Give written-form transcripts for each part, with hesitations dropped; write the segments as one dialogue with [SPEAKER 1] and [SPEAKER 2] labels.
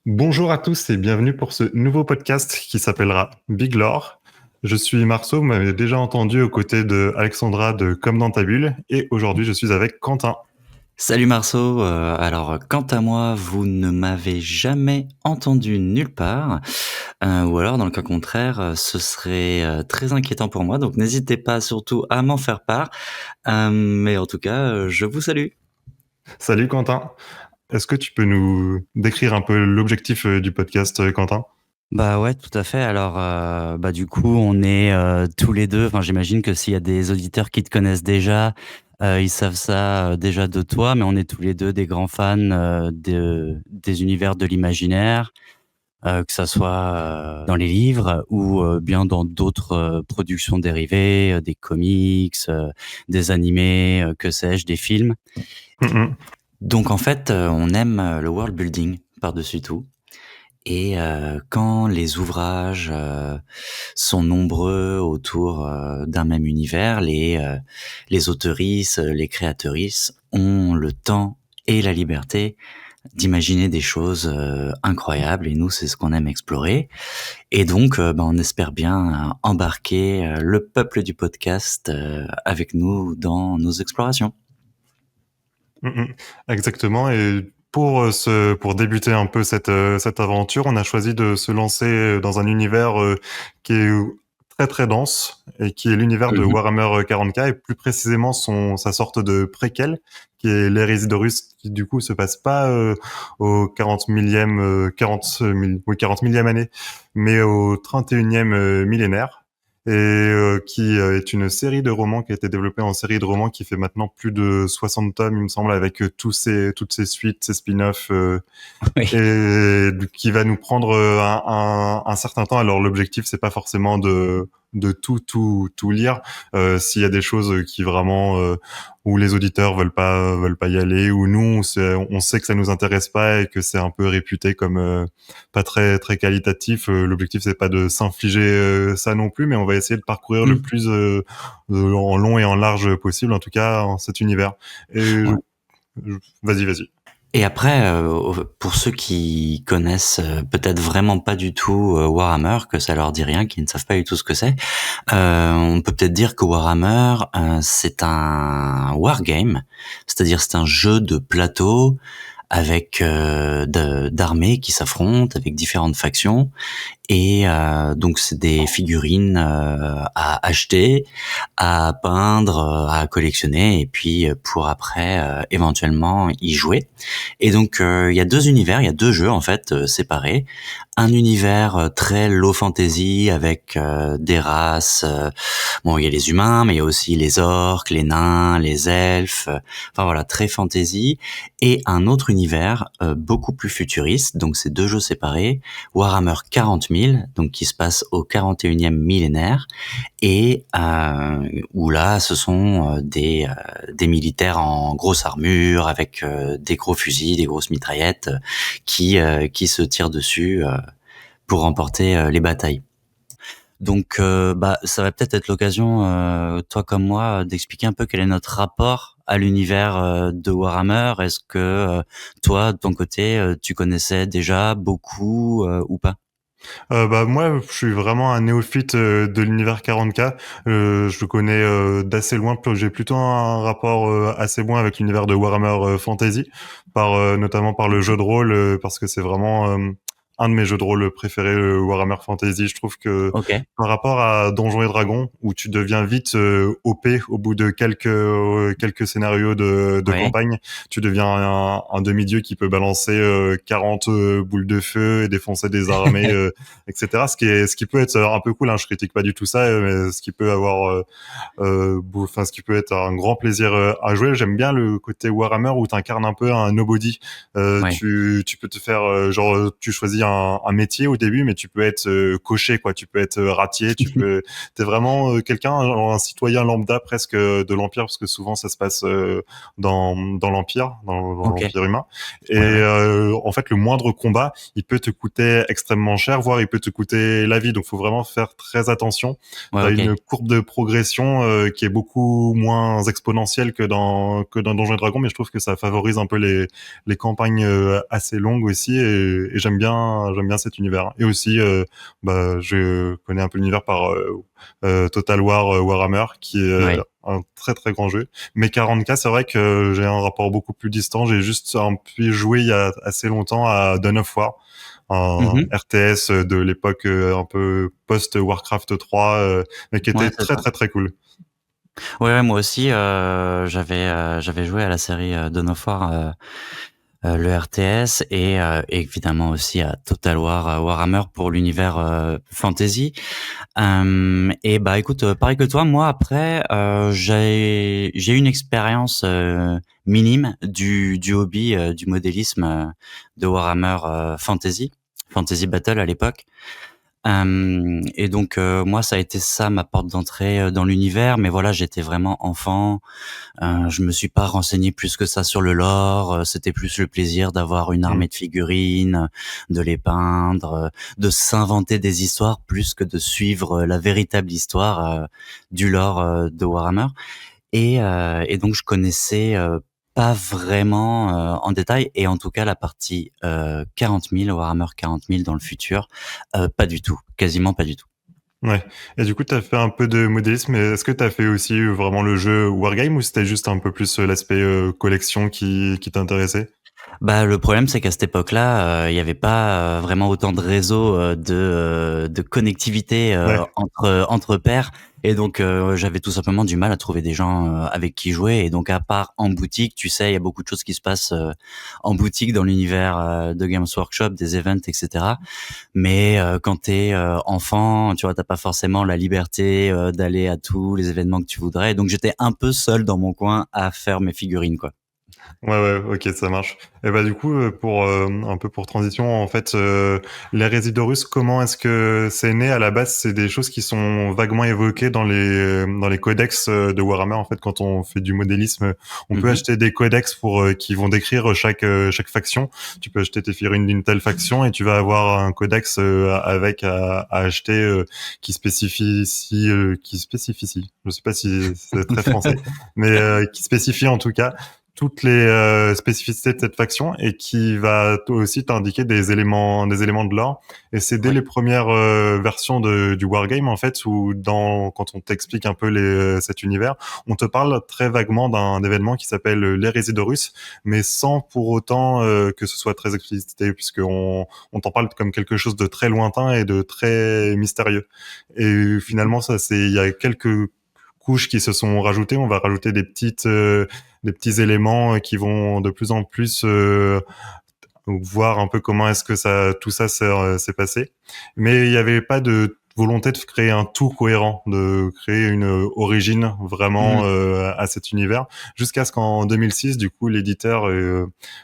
[SPEAKER 1] Bonjour à tous et bienvenue pour ce nouveau podcast qui s'appellera Big Lore. Je suis Marceau, vous m'avez déjà entendu aux côtés de Alexandra de Comme dans ta bulle et aujourd'hui je suis avec Quentin.
[SPEAKER 2] Salut Marceau, quant à moi, vous ne m'avez jamais entendu nulle part, ou alors dans le cas contraire, ce serait très inquiétant pour moi, donc n'hésitez pas surtout à m'en faire part, mais en tout cas, je vous salue.
[SPEAKER 1] Salut Quentin, est-ce que tu peux nous décrire un peu l'objectif du podcast Quentin?
[SPEAKER 2] Bah ouais, tout à fait. Alors, du coup, on est tous les deux. Enfin, j'imagine que s'il y a des auditeurs qui te connaissent déjà, ils savent ça déjà de toi. Mais on est tous les deux des grands fans des univers de l'imaginaire, que ça soit dans les livres ou bien dans d'autres productions dérivées, des comics, des animés, que sais-je, des films.
[SPEAKER 1] Mhm.
[SPEAKER 2] Donc en fait, on aime le world building par-dessus tout. Et quand les ouvrages sont nombreux autour d'un même univers, les auteurisses, les créatrices ont le temps et la liberté d'imaginer des choses incroyables, et nous, c'est ce qu'on aime explorer. Et donc, on espère bien embarquer le peuple du podcast avec nous dans nos explorations.
[SPEAKER 1] Mhm. Exactement. Et pour débuter un peu cette aventure, on a choisi de se lancer dans un univers qui est très très dense et qui est l'univers de
[SPEAKER 2] Mhm.
[SPEAKER 1] Warhammer 40K et plus précisément sa sorte de préquel qui est l'ère Isidorus qui du coup se passe pas au 40 millième 40 millième année mais au 31e millénaire et qui est une série de romans qui a été développée en série de romans qui fait maintenant plus de 60 tomes, il me semble, avec toutes ces suites, ces spin-offs,
[SPEAKER 2] Oui.
[SPEAKER 1] et qui va nous prendre un certain temps. Alors l'objectif, c'est pas forcément de tout lire. S'il y a des choses qui vraiment où les auditeurs veulent pas y aller, ou nous on sait que ça nous intéresse pas et que c'est un peu réputé comme pas très qualitatif. L'objectif c'est pas de s'infliger ça non plus, mais on va essayer de parcourir le
[SPEAKER 2] Mm.
[SPEAKER 1] plus en long et en large possible, en tout cas en cet univers. Et
[SPEAKER 2] Ouais.
[SPEAKER 1] vas-y.
[SPEAKER 2] Et après, pour ceux qui connaissent peut-être vraiment pas du tout Warhammer, que ça leur dit rien, qui ne savent pas du tout ce que c'est, on peut peut-être dire que Warhammer, c'est un wargame, c'est-à-dire c'est un jeu de plateau avec d'armées qui s'affrontent, avec différentes factions. Et donc c'est des figurines à acheter, à peindre, à collectionner, et puis pour après éventuellement y jouer. Et donc il y a deux univers, il y a deux jeux en fait séparés. Un univers très low fantasy avec des races. Bon, il y a les humains, mais il y a aussi les orques, les nains, les elfes. Enfin voilà, très fantasy. Et un autre univers beaucoup plus futuriste. Donc c'est deux jeux séparés. Warhammer 40 000, donc qui se passe au 41e millénaire, et où là, ce sont des militaires en grosse armure avec des gros fusils, des grosses mitraillettes qui se tirent dessus pour remporter les batailles. Donc, ça va peut-être être l'occasion, toi comme moi, d'expliquer un peu quel est notre rapport à l'univers de Warhammer. Est-ce que toi, de ton côté, tu connaissais déjà beaucoup ou pas?
[SPEAKER 1] Moi, je suis vraiment un néophyte de l'univers 40K. Je le connais d'assez loin. J'ai plutôt un rapport assez bon avec l'univers de Warhammer Fantasy, notamment par le jeu de rôle, parce que c'est vraiment un de mes jeux de rôle préférés, Warhammer Fantasy. Je trouve que
[SPEAKER 2] Ok.
[SPEAKER 1] par rapport à Donjons et Dragons, où tu deviens vite OP au bout de quelques scénarios de
[SPEAKER 2] Ouais.
[SPEAKER 1] campagne, tu deviens un demi-dieu qui peut balancer 40 boules de feu et défoncer des armées. Etc. Ce qui peut être un peu cool, hein, je critique pas du tout ça, mais ce qui peut avoir, ce qui peut être un grand plaisir à jouer. J'aime bien le côté Warhammer où tu incarnes un peu un nobody.
[SPEAKER 2] Ouais.
[SPEAKER 1] Tu peux te faire, tu choisis un métier au début, mais tu peux être cocher, quoi. Tu peux être ratier, t'es vraiment quelqu'un, un citoyen lambda presque de l'Empire, parce que souvent ça se passe dans l'Empire, dans
[SPEAKER 2] Ok.
[SPEAKER 1] l'Empire humain. Et
[SPEAKER 2] Ouais, ouais.
[SPEAKER 1] en fait, le moindre combat, il peut te coûter extrêmement cher, voire il peut te coûter la vie. Donc, faut vraiment faire très attention.
[SPEAKER 2] Ouais,
[SPEAKER 1] T'as
[SPEAKER 2] ok.
[SPEAKER 1] une courbe de progression qui est beaucoup moins exponentielle que dans Donjons et Dragons, mais je trouve que ça favorise un peu les campagnes assez longues aussi, et j'aime bien cet univers. Et aussi, je connais un peu l'univers par Total War Warhammer, qui est
[SPEAKER 2] Ouais.
[SPEAKER 1] un très très grand jeu. Mais 40K, c'est vrai que j'ai un rapport beaucoup plus distant. J'ai juste un peu joué il y a assez longtemps à Dawn of War, un
[SPEAKER 2] Mhm.
[SPEAKER 1] RTS de l'époque un peu post-Warcraft 3, mais qui
[SPEAKER 2] Ouais,
[SPEAKER 1] était
[SPEAKER 2] c'est
[SPEAKER 1] très
[SPEAKER 2] ça.
[SPEAKER 1] très très cool.
[SPEAKER 2] Ouais, ouais, moi aussi, j'avais joué à la série Dawn of War, le RTS, et évidemment aussi à Total War Warhammer pour l'univers fantasy. Et bah écoute, pareil que toi, moi après, j'ai eu une expérience minime du hobby du modélisme de Warhammer Fantasy Battle à l'époque. Et donc moi, ça a été ça ma porte d'entrée dans l'univers. Mais voilà, j'étais vraiment enfant. Je me suis pas renseigné plus que ça sur le lore. C'était plus le plaisir d'avoir une
[SPEAKER 1] Mm.
[SPEAKER 2] armée de figurines, de les peindre, de s'inventer des histoires plus que de suivre la véritable histoire du lore de Warhammer. Et donc je connaissais pas vraiment en détail, et en tout cas la partie 40 000, Warhammer 40 000 dans le futur, pas du tout, quasiment pas du tout.
[SPEAKER 1] Ouais. Et du coup, t'as fait un peu de modélisme, mais est-ce que t'as fait aussi vraiment le jeu Wargame, ou c'était juste un peu plus l'aspect collection qui t'intéressait?
[SPEAKER 2] Bah, le problème, c'est qu'à cette époque-là, il y avait pas vraiment autant de réseaux de connectivité
[SPEAKER 1] Ouais.
[SPEAKER 2] entre pairs, et donc j'avais tout simplement du mal à trouver des gens avec qui jouer. Et donc à part en boutique, tu sais, il y a beaucoup de choses qui se passent en boutique dans l'univers de Games Workshop, des events, etc. Mais quand t'es enfant, tu vois, t'as pas forcément la liberté d'aller à tous les événements que tu voudrais. Donc j'étais un peu seul dans mon coin à faire mes figurines, quoi.
[SPEAKER 1] Ouais, ouais, ok, ça marche. Et bah du coup, pour un peu pour transition, en fait, les Résidorus, comment est-ce que c'est né à la base? C'est des choses qui sont vaguement évoquées dans les codex de Warhammer. En fait, quand on fait du modélisme, on peut
[SPEAKER 2] Mhm.
[SPEAKER 1] acheter des codex pour qui vont décrire chaque faction. Tu peux acheter tes figurines d'une telle faction et tu vas avoir un codex avec à acheter qui spécifie. Je sais pas si c'est très français, mais qui spécifie en tout cas toutes les spécificités de cette faction, et qui va aussi t'indiquer des éléments de lore. Et c'est dès
[SPEAKER 2] Ouais.
[SPEAKER 1] les premières versions du wargame, en fait, où quand on t'explique un peu cet univers, on te parle très vaguement d'un événement qui s'appelle l'hérésie d'Horus, mais sans pour autant que ce soit très explicité, puisqu'on on t'en parle comme quelque chose de très lointain et de très mystérieux. Et finalement, il y a quelques couches qui se sont rajoutées. On va rajouter des petits éléments qui vont de plus en plus voir un peu comment est-ce que tout ça s'est passé. Mais il n'y avait pas de volonté de créer un tout cohérent, de créer une origine vraiment
[SPEAKER 2] Mhm.
[SPEAKER 1] à cet univers, jusqu'à ce qu'en 2006, du coup, l'éditeur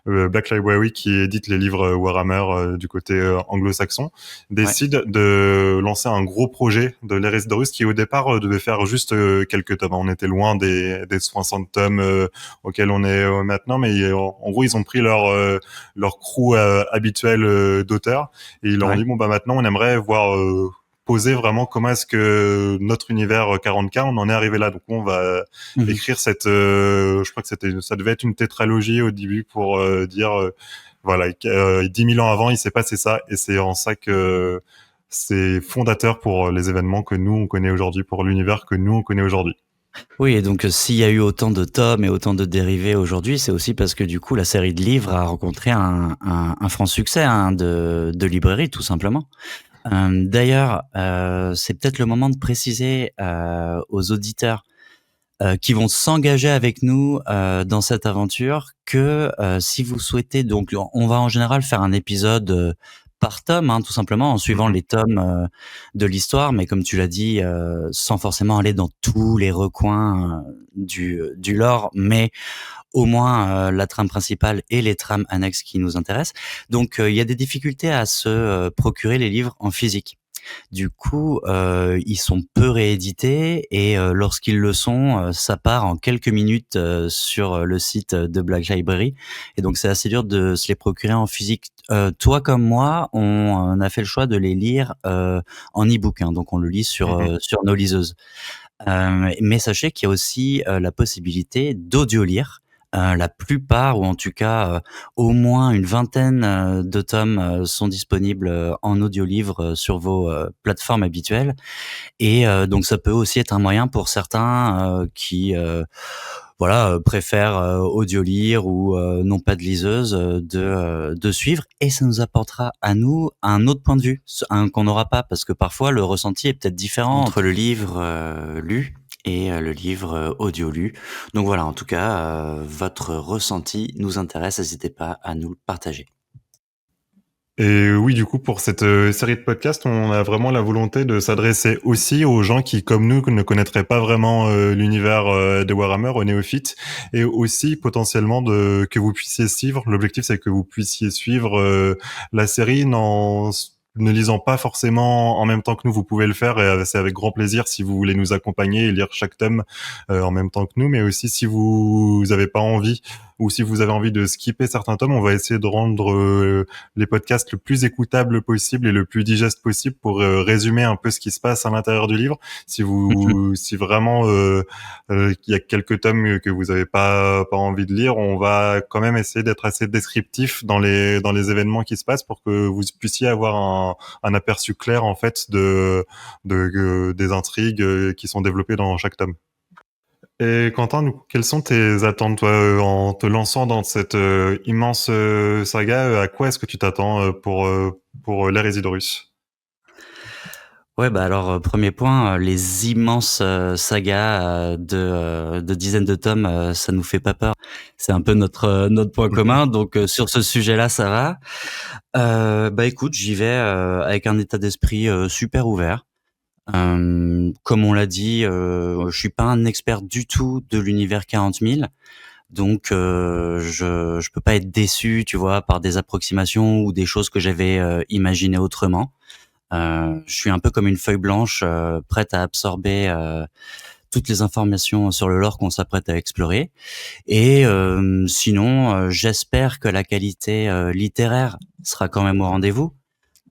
[SPEAKER 1] Black Library, qui édite les livres Warhammer du côté anglo-saxon,
[SPEAKER 2] Ouais.
[SPEAKER 1] décide de lancer un gros projet de l'Hérésie d'Horus, qui au départ devait faire juste quelques tomes. On était loin des 60 tomes auxquels on est maintenant, mais en gros, ils ont pris leur crew habituel d'auteurs, et ils leur ont
[SPEAKER 2] Ouais.
[SPEAKER 1] dit bon bah maintenant on aimerait voir poser vraiment comment est-ce que notre univers 40K on en est arrivé là. Donc on va
[SPEAKER 2] Mhm.
[SPEAKER 1] écrire je crois que ça devait être une tétralogie au début pour dire voilà 10 000 ans avant il s'est passé ça, et c'est en ça que c'est fondateur pour les événements que nous on connaît aujourd'hui, pour l'univers que nous on connaît aujourd'hui.
[SPEAKER 2] Oui, et donc s'il y a eu autant de tomes et autant de dérivés aujourd'hui, c'est aussi parce que du coup la série de livres a rencontré un franc succès, hein, de librairie, tout simplement. D'ailleurs, c'est peut-être le moment de préciser aux auditeurs qui vont s'engager avec nous dans cette aventure que si vous souhaitez, donc on va en général faire un épisode par tome, hein, tout simplement en suivant
[SPEAKER 1] Mhm.
[SPEAKER 2] les tomes de l'histoire, mais comme tu l'as dit, sans forcément aller dans tous les recoins du lore, mais au moins la trame principale et les trames annexes qui nous intéressent. Donc il y a des difficultés à se procurer les livres en physique. Du coup, ils sont peu réédités et lorsqu'ils le sont, ça part en quelques minutes sur le site de Black Library et donc c'est assez dur de se les procurer en physique. Toi comme moi, on a fait le choix de les lire en e-book, hein, donc on le lit
[SPEAKER 1] Mhm.
[SPEAKER 2] sur nos liseuses. Mais sachez qu'il y a aussi la possibilité d'audio-lire. La plupart, ou en tout cas au moins une vingtaine de tomes sont disponibles en audiolivre sur vos plateformes habituelles. Et donc ça peut aussi être un moyen pour certains qui voilà préfèrent audiolire ou n'ont pas de liseuse de suivre. Et ça nous apportera à nous un autre point de vue, qu'on n'aura pas, parce que parfois le ressenti est peut-être différent entre le livre lu et le livre audio lu. Donc voilà, en tout cas, votre ressenti nous intéresse, n'hésitez pas à nous le partager.
[SPEAKER 1] Et oui, du coup, pour cette série de podcasts, on a vraiment la volonté de s'adresser aussi aux gens qui, comme nous, ne connaîtraient pas vraiment l'univers de Warhammer, aux néophytes, et aussi potentiellement que vous puissiez suivre. L'objectif, c'est que vous puissiez suivre la série ne lisant pas forcément en même temps que nous. Vous pouvez le faire, et c'est avec grand plaisir si vous voulez nous accompagner et lire chaque tome en même temps que nous. Mais aussi, si vous n'avez pas envie ou si vous avez envie de skipper certains tomes, on va essayer de rendre les podcasts le plus écoutable possible et le plus digeste possible pour résumer un peu ce qui se passe à l'intérieur du livre. Si vraiment il y a quelques tomes que vous avez pas envie de lire, on va quand même essayer d'être assez descriptif dans les événements qui se passent pour que vous puissiez avoir un aperçu clair en fait des intrigues qui sont développées dans chaque tome. Et Quentin, quelles sont tes attentes, toi, en te lançant dans cette immense saga? À quoi est-ce que tu t'attends pour l'hérésie d'Horus?
[SPEAKER 2] Ouais, bah alors, 1er point, les immenses, sagas, de dizaines de tomes, ça nous fait pas peur. C'est un peu notre point commun, donc sur ce sujet-là, ça va. Bah, écoute, j'y vais, avec un état d'esprit, super ouvert. Comme on l'a dit, je suis pas un expert du tout de l'univers 40 000, donc je peux pas être déçu, tu vois, par des approximations ou des choses que j'avais, imaginées autrement. Je suis un peu comme une feuille blanche, prête à absorber toutes les informations sur le lore qu'on s'apprête à explorer. Et sinon, j'espère que la qualité littéraire sera quand même au rendez-vous.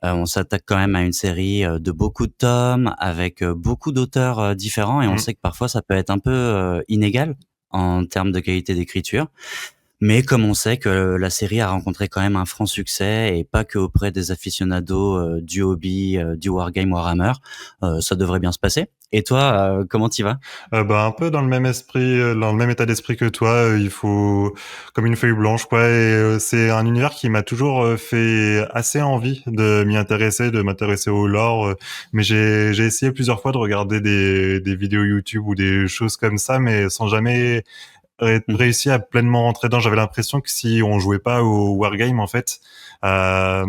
[SPEAKER 2] On s'attaque quand même à une série de beaucoup de tomes, avec beaucoup d'auteurs différents, et on
[SPEAKER 1] Mhm.
[SPEAKER 2] sait que parfois ça peut être un peu inégal en termes de qualité d'écriture. Mais comme on sait que la série a rencontré quand même un franc succès, et pas que auprès des aficionados du hobby, du wargame Warhammer, ça devrait bien se passer. Et toi, comment t'y vas?
[SPEAKER 1] Bah, un peu dans le même esprit, dans le même état d'esprit que toi, il faut comme une feuille blanche, quoi. Et c'est un univers qui m'a toujours fait assez envie de m'y intéresser, de m'intéresser au lore. Mais j'ai essayé plusieurs fois de regarder des vidéos YouTube ou des choses comme ça, mais sans jamais
[SPEAKER 2] Mmh.
[SPEAKER 1] réussi à pleinement rentrer dedans. J'avais l'impression que si on jouait pas au wargame, en fait, euh,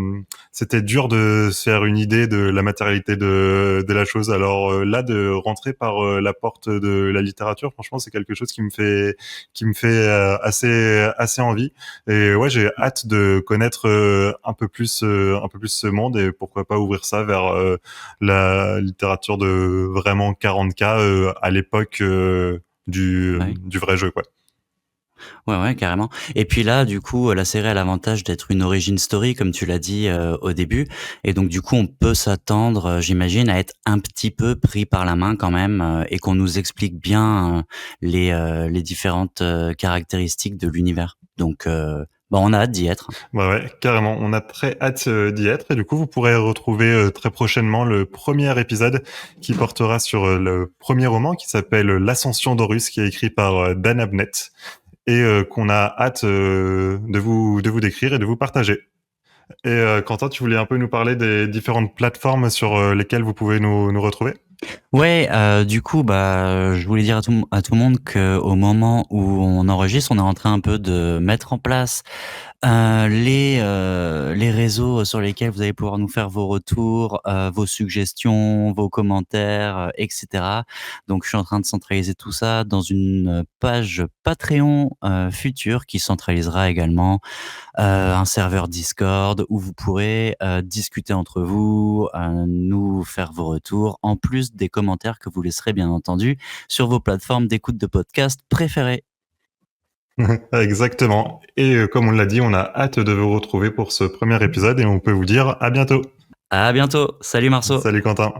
[SPEAKER 1] c'était dur de se faire une idée de la matérialité de la chose. Alors là, de rentrer par la porte de la littérature, franchement, c'est quelque chose qui me fait assez envie. Et ouais, j'ai hâte de connaître un peu plus ce monde et pourquoi pas ouvrir ça vers la littérature de vraiment 40K à l'époque
[SPEAKER 2] Bah oui.
[SPEAKER 1] du vrai jeu, quoi.
[SPEAKER 2] Ouais, ouais, carrément. Et puis là, du coup, la série a l'avantage d'être une origin story, comme tu l'as dit, au début. Et donc, du coup, on peut s'attendre, j'imagine, à être un petit peu pris par la main quand même, et qu'on nous explique bien, les différentes, caractéristiques de l'univers. Donc, bah, on a hâte d'y être.
[SPEAKER 1] Bah ouais, carrément. On a très hâte d'y être. Et du coup, vous pourrez retrouver très prochainement le premier épisode qui portera sur le premier roman qui s'appelle L'Ascension d'Horus, qui est écrit par Dan Abnett et qu'on a hâte de vous décrire et de vous partager. Et Quentin, tu voulais un peu nous parler des différentes plateformes sur lesquelles vous pouvez nous retrouver?
[SPEAKER 2] Ouais, du coup, bah, je voulais dire à tout le monde qu'au moment où on enregistre, on est en train un peu de mettre en place Les réseaux sur lesquels vous allez pouvoir nous faire vos retours, vos suggestions, vos commentaires, etc. Donc, je suis en train de centraliser tout ça dans une page Patreon future qui centralisera également un serveur Discord où vous pourrez discuter entre vous, nous faire vos retours, en plus des commentaires que vous laisserez bien entendu sur vos plateformes d'écoute de podcast préférées.
[SPEAKER 1] Exactement. Et comme on l'a dit, on a hâte de vous retrouver pour ce premier épisode et on peut vous dire à bientôt.
[SPEAKER 2] À bientôt. Salut Marceau.
[SPEAKER 1] Salut Quentin.